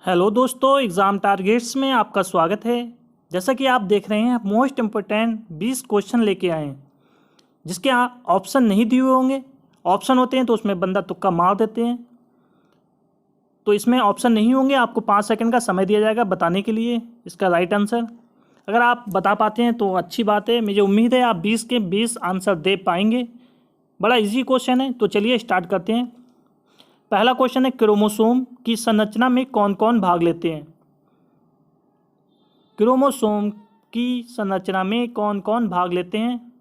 Hello दोस्तों, exam targets में आपका स्वागत है। जैसा कि आप देख रहे हैं, मोस्ट इम्पोर्टेंट 20 क्वेश्चन लेके आए हैं जिसके ऑप्शन नहीं दिए हुए होंगे। ऑप्शन होते हैं तो उसमें बंदा तुक्का मार देते हैं, तो इसमें ऑप्शन नहीं होंगे। आपको 5 सेकंड का समय दिया जाएगा बताने के लिए इसका राइट आंसर। अगर आप बता पाते हैं तो अच्छी बात है। मुझे उम्मीद है आप 20 के 20 आंसर दे पाएंगे। बड़ा इजी क्वेश्चन है, तो चलिए स्टार्ट करते हैं। पहला क्वेश्चन है, क्रोमोसोम की संरचना में कौन कौन भाग लेते हैं? क्रोमोसोम की संरचना में कौन कौन भाग लेते हैं?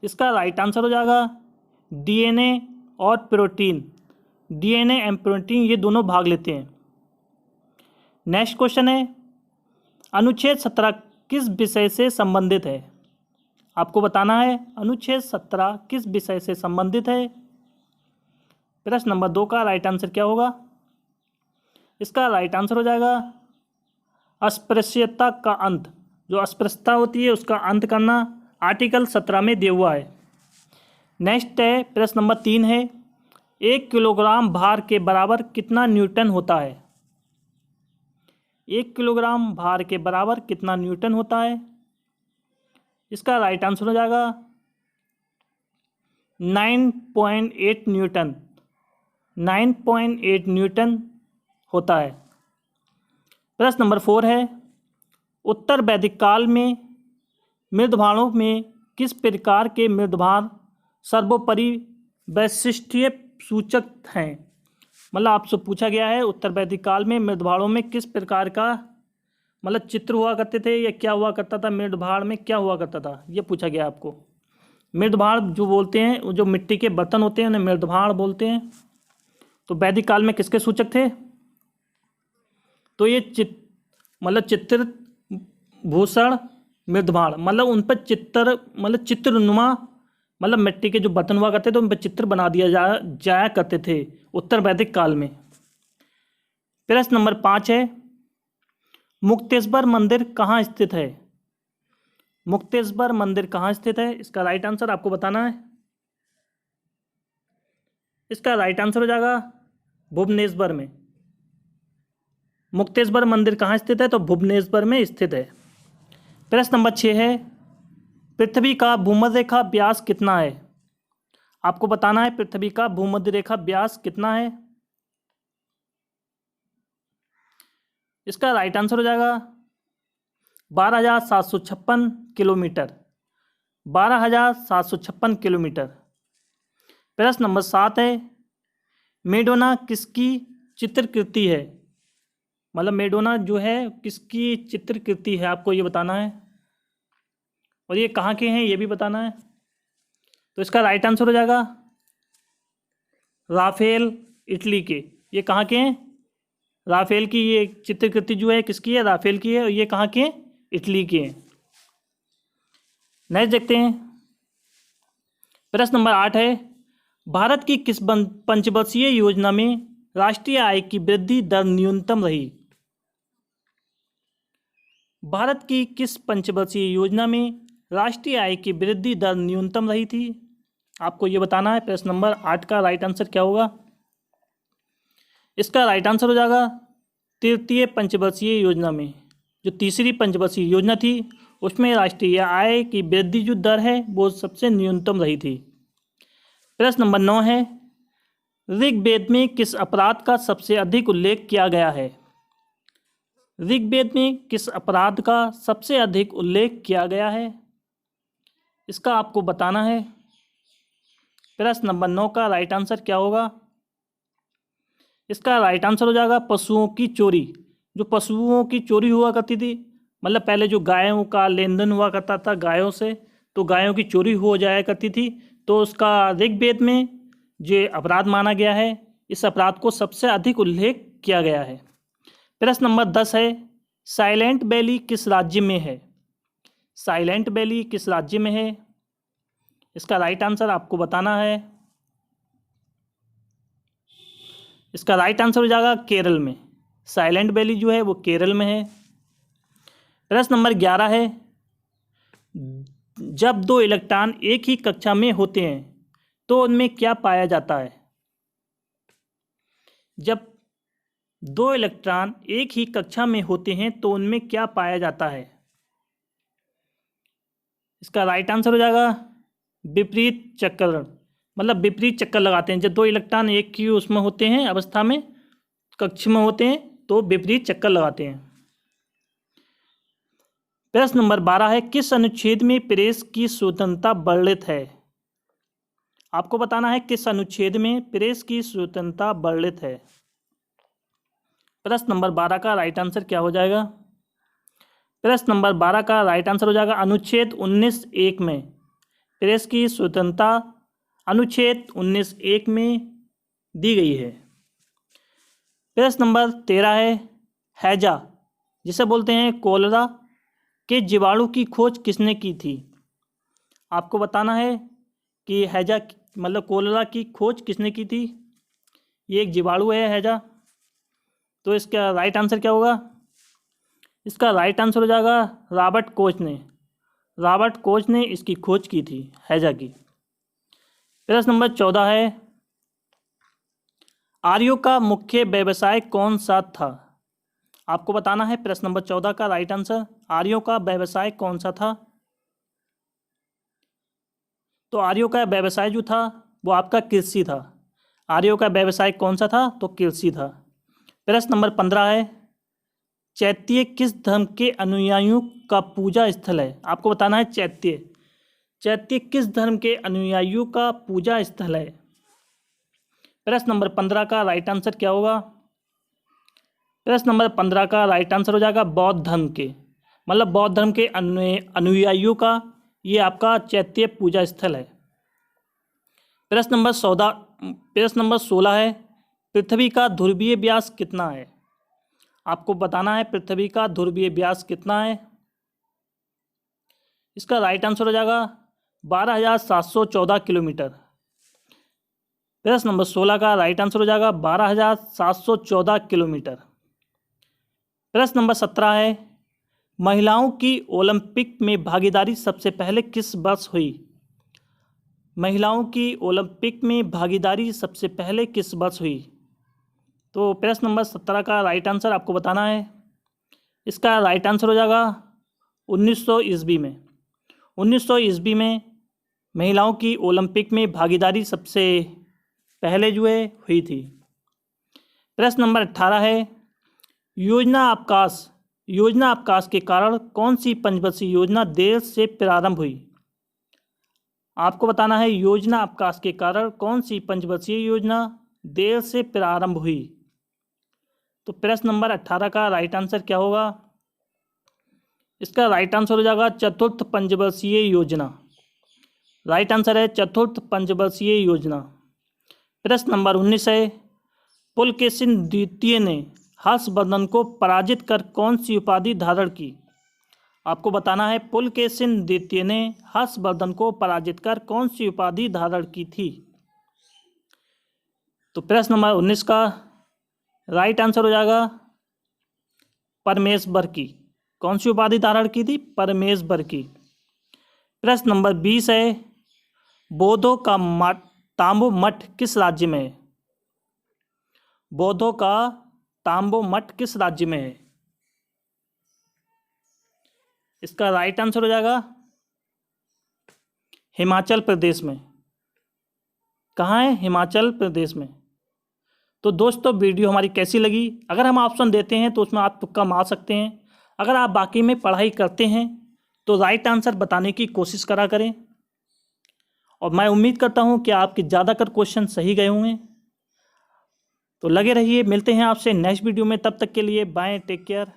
इसका राइट आंसर हो जाएगा डीएनए और प्रोटीन। डीएनए एंड प्रोटीन ये दोनों भाग लेते हैं। नेक्स्ट क्वेश्चन है, अनुच्छेद 17 किस विषय से संबंधित है? आपको बताना है अनुच्छेद 17 किस विषय से संबंधित है। प्रश्न नंबर 2 का राइट आंसर क्या होगा? इसका राइट आंसर हो जाएगा अस्पृश्यता का अंत। जो अस्पृश्यता होती है उसका अंत करना आर्टिकल 17 में दिया हुआ है। नेक्स्ट है, प्रश्न नंबर 3 है, 1 किलोग्राम भार के बराबर कितना न्यूटन होता है? 1 किलोग्राम भार के बराबर कितना न्यूटन होता है? इसका राइट आंसर हो जाएगा 9.8 न्यूटन। 9.8 न्यूटन होता है। प्रश्न नंबर 4 है, उत्तर वैदिक काल में मृदभाणों में किस प्रकार के मृदभार सर्वोपरि वैशिष्ट्य सूचक हैं? मतलब आपसे पूछा गया है उत्तर वैदिक काल में मृदभाणों में किस प्रकार का चित्र हुआ करते थे या क्या हुआ करता था, मृदभाड़ में क्या हुआ करता था, ये पूछा गया आपको। मृदभाड़ जो बोलते हैं, वो जो मिट्टी के बर्तन होते हैं उन्हें मृदभाड़ बोलते हैं। तो वैदिक काल में किसके सूचक थे? तो ये चित्र भूषण मृदभाड़, उन पर चित्रनुमा मिट्टी के जो बर्तन हुआ करते थे उन पर चित्र बना दिया जाया करते थे उत्तर वैदिक काल में। प्रश्न नंबर 5 है, मुक्तेश्वर मंदिर कहाँ स्थित है? मुक्तेश्वर मंदिर कहाँ स्थित है? इसका राइट आंसर आपको बताना है। इसका राइट आंसर हो जाएगा भुवनेश्वर में। मुक्तेश्वर मंदिर कहाँ स्थित है? तो भुवनेश्वर में स्थित है। प्रश्न नंबर 6 है, पृथ्वी का भूमध्य रेखा व्यास कितना है? आपको बताना है पृथ्वी का भूमध्य रेखा व्यास कितना है। इसका राइट आंसर हो जाएगा 12,756 किलोमीटर। 12,756 किलोमीटर। प्रश्न नंबर 7 है, मेडोना किसकी चित्रकृति है? मेडोना जो है किसकी चित्रकृति है, आपको ये बताना है। और ये कहाँ के हैं ये भी बताना है। तो इसका राइट आंसर हो जाएगा राफेल, इटली के। ये कहाँ के हैं? राफेल की ये चित्रकृति जो है किसकी है? राफेल की है। और ये कहाँ के हैं? इटली के हैं। नेक्स्ट देखते हैं। प्रश्न नंबर 8 है, भारत की किस पंचवर्षीय योजना में राष्ट्रीय आय की वृद्धि दर न्यूनतम रही? भारत की किस पंचवर्षीय योजना में राष्ट्रीय आय की वृद्धि दर न्यूनतम रही थी? आपको ये बताना है। प्रश्न नंबर 8 का राइट आंसर क्या होगा? इसका राइट आंसर हो जाएगा तृतीय पंचवर्षीय योजना में। जो तीसरी पंचवर्षीय योजना थी उसमें राष्ट्रीय आय की वृद्धि जो दर है वो सबसे न्यूनतम रही थी। प्रश्न नंबर 9 है, ऋग्वेद में किस अपराध का सबसे अधिक उल्लेख किया गया है? ऋग्वेद में किस अपराध का सबसे अधिक उल्लेख किया गया है? इसका आपको बताना है। प्रश्न नंबर 9 का राइट आंसर क्या होगा? इसका राइट आंसर हो जाएगा पशुओं की चोरी। जो पशुओं की चोरी हुआ करती थी, पहले जो गायों का लेन देन हुआ करता था गायों से, तो गायों की चोरी हो जाया करती थी, तो उसका ऋग्वेद में जो अपराध माना गया है, इस अपराध को सबसे अधिक उल्लेख किया गया है। प्रश्न नंबर 10 है, साइलेंट वैली किस राज्य में है? साइलेंट वैली किस राज्य में है? इसका राइट आंसर आपको बताना है। इसका राइट आंसर हो जाएगा केरल में। साइलेंट वैली जो है वो केरल में है। प्रश्न नंबर 11 है, जब 2 इलेक्ट्रॉन एक ही कक्षा में होते हैं तो उनमें क्या पाया जाता है? जब दो इलेक्ट्रॉन एक ही कक्षा में होते हैं तो उनमें क्या पाया जाता है? इसका राइट आंसर हो जाएगा विपरीत चक्करण। मतलब विपरीत चक्कर लगाते हैं। जब दो इलेक्ट्रॉन एक ही उसमें होते हैं, अवस्था में, कक्ष में होते हैं, तो विपरीत चक्कर लगाते हैं। प्रश्न नंबर 12 है, किस अनुच्छेद में प्रेस की स्वतंत्रता वर्णित है? आपको बताना है किस अनुच्छेद में प्रेस की स्वतंत्रता वर्णित है। प्रश्न नंबर 12 का राइट आंसर क्या हो जाएगा? प्रश्न नंबर 12 का राइट आंसर हो जाएगा अनुच्छेद 19(1) में प्रेस की स्वतंत्रता अनुच्छेद 19(1) में दी गई है। प्रश्न नंबर 13 है, हैजा जिसे बोलते हैं कोलेरा के जीवाणु की खोज किसने की थी? आपको बताना है कि हैजा मतलब कोलेरा की खोज किसने की थी। ये एक जीवाणु है हैजा। तो इसका राइट आंसर क्या होगा? इसका राइट आंसर हो जाएगा रॉबर्ट कोच ने। रॉबर्ट कोच ने इसकी खोज की थी, हैजा की। प्रश्न नंबर 14 है, आर्यों का मुख्य व्यवसाय कौन सा था? आपको बताना है प्रश्न नंबर 14 का राइट आंसर, आर्यों का व्यवसाय कौन सा था? तो आर्यों का व्यवसाय जो था वो आपका कृषि था। आर्यों का व्यवसाय कौन सा था? तो कृषि था। प्रश्न नंबर 15 है, चैत्य किस धर्म के अनुयायियों का पूजा स्थल है? आपको बताना है चैत्य किस धर्म के अनुयायियों का पूजा स्थल है। प्रश्न नंबर 15 का राइट आंसर क्या होगा? प्रश्न नंबर 15 का राइट आंसर हो जाएगा बौद्ध धर्म के, मतलब बौद्ध धर्म के अनुयायियों का ये आपका चैत्य पूजा स्थल है। प्रश्न नंबर 16 है, पृथ्वी का ध्रुवीय व्यास कितना है? आपको बताना है पृथ्वी का ध्रुवीय व्यास कितना है। इसका राइट आंसर हो जाएगा 12,714 किलोमीटर। प्रश्न नंबर 16 का राइट आंसर हो जाएगा 12,714 किलोमीटर। प्रश्न नंबर 17 है, महिलाओं की ओलंपिक में भागीदारी सबसे पहले किस वर्ष हुई? महिलाओं की ओलंपिक में भागीदारी सबसे पहले किस वर्ष हुई? तो प्रश्न नंबर 17 का राइट आंसर आपको बताना है। इसका राइट आंसर हो जाएगा 1900 ईस्वी में। 1900 ईस्वी में महिलाओं की ओलंपिक में भागीदारी सबसे पहले जो है हुई थी। प्रश्न नंबर 18 है, योजना अवकाश के कारण कौन सी पंचवर्षीय योजना देर से प्रारंभ हुई? आपको बताना है योजना अवकाश के कारण कौन सी पंचवर्षीय योजना देर से प्रारंभ हुई। तो प्रश्न नंबर 18 का राइट आंसर क्या होगा? इसका राइट आंसर हो जाएगा चतुर्थ पंचवर्षीय योजना। राइट आंसर है चतुर्थ पंचवर्षीय योजना। प्रश्न नंबर 19 है, पुलकेशिन द्वितीय ने हर्षवर्धन को पराजित कर कौन सी उपाधि धारण की? आपको बताना है पुलकेशिन द्वितीय ने हर्षवर्धन को पराजित कर कौन सी उपाधि धारण की थी। तो प्रश्न नंबर 19 का राइट आंसर हो जाएगा परमेश्वर की। कौन सी उपाधि धारण की थी? परमेश्वर की। प्रश्न नंबर 20 है, बौद्धों का तांबो मठ किस राज्य में है? बौद्धों का तांबो मठ किस राज्य में है? इसका राइट आंसर हो जाएगा हिमाचल प्रदेश में। कहाँ है? हिमाचल प्रदेश में। तो दोस्तों वीडियो हमारी कैसी लगी? अगर हम ऑप्शन देते हैं तो उसमें आप तुक्का मार सकते हैं। अगर आप बाकी में पढ़ाई करते हैं तो राइट आंसर बताने की कोशिश करा करें। और मैं उम्मीद करता हूं कि आपके ज़्यादातर क्वेश्चन सही गए होंगे। तो लगे रहिए, मिलते हैं आपसे नेक्स्ट वीडियो में। तब तक के लिए बाय, टेक केयर।